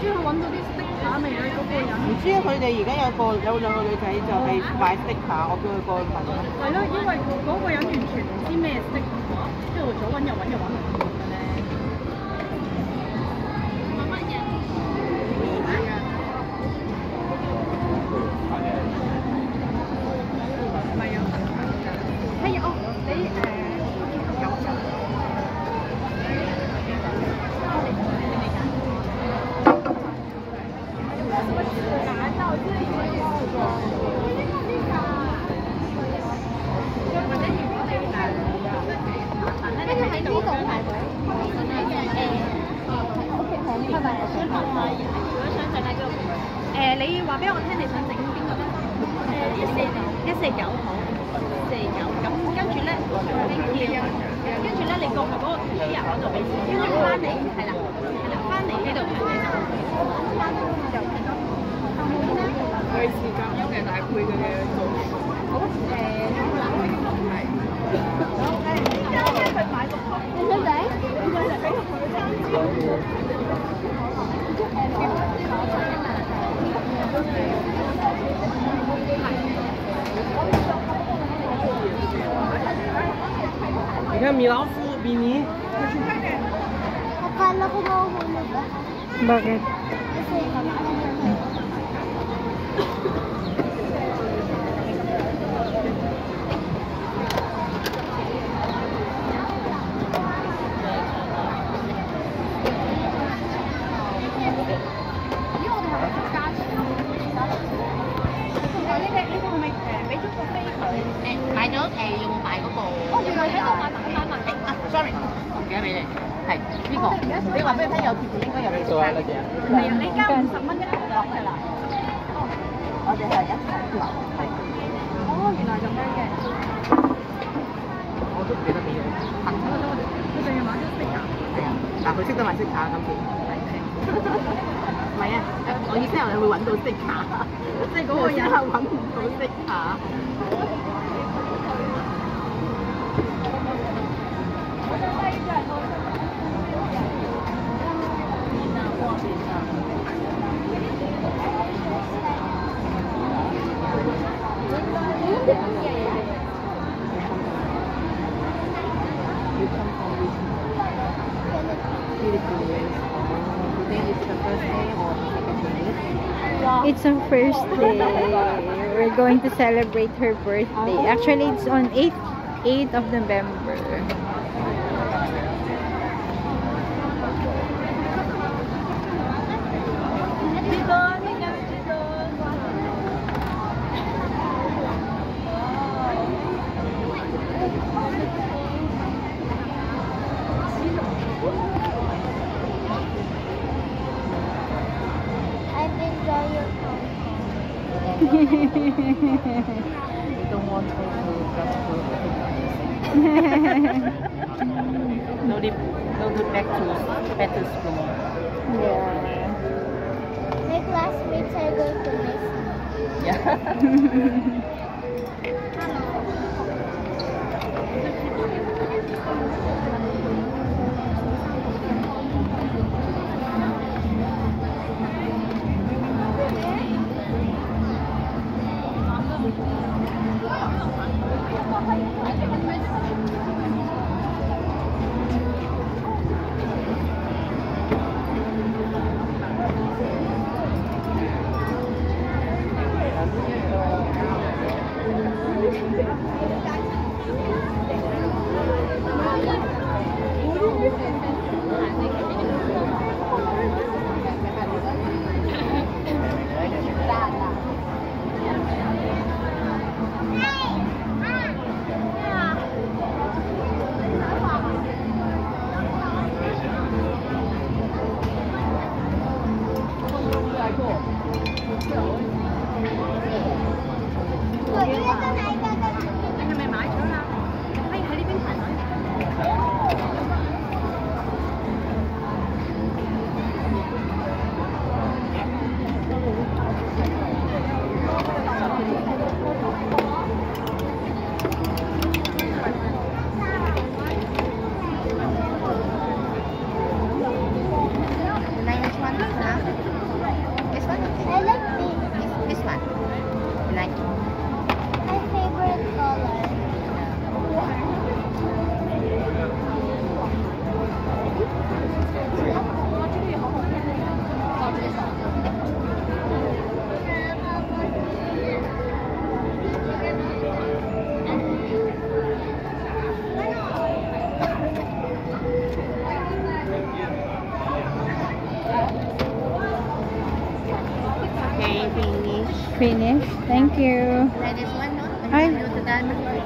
知佢揾到啲 sticker 未咧？嗰個人唔知啊，佢哋而家有兩個女仔就係買 sticker，我叫佢過去問咯。係咯，因為嗰個人完全唔知咩 sticker，即係左揾右揾又揾唔到嘅咧。乜嘢？係啊。唔係有係哦，你有就。你話俾我聽，你想整邊個？149好，149咁，跟住咧，跟住咧，你過去嗰個 QR 嗰度俾錢，跟住翻嚟，係啦，翻嚟呢度嘅。類似咁樣嘅大配嘅做好係。佢買個套，你想整？你想整俾佢參你看米老鼠比尼。Akala ko mahuhulog ba? Bakit? Kasi買咗有冇買嗰個？哦，原來喺度買sorry， 我唔記得俾你。係呢個，你話俾佢聽有貼紙應該有幾多啊？唔係啊，你交50蚊一個就落㗎啦。哦，我哋係一齊留。係。哦，原來咁樣嘅。我都記得俾你。佢仲要買咗色卡。係啊，嗱佢識得買色卡今次。唔係啊，我意思係你會揾到色卡，即係嗰個人係揾唔到色卡。It's her first day. We're going to celebrate her birthday. Actually, it's on 8th of November. I enjoy your You don't want her to just go no need back to school. Yeah. My classmates are going to miss me. Yeah. Finish. Thank you. Like this one, no? Ay. You do the diamond. Like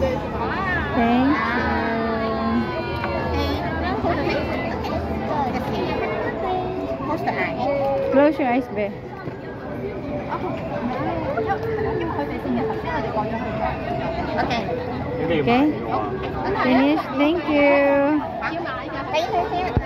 this. Thank you. Close the eye. Close your eyes, babe. Okay. Okay. Finish. Thank you. Thấy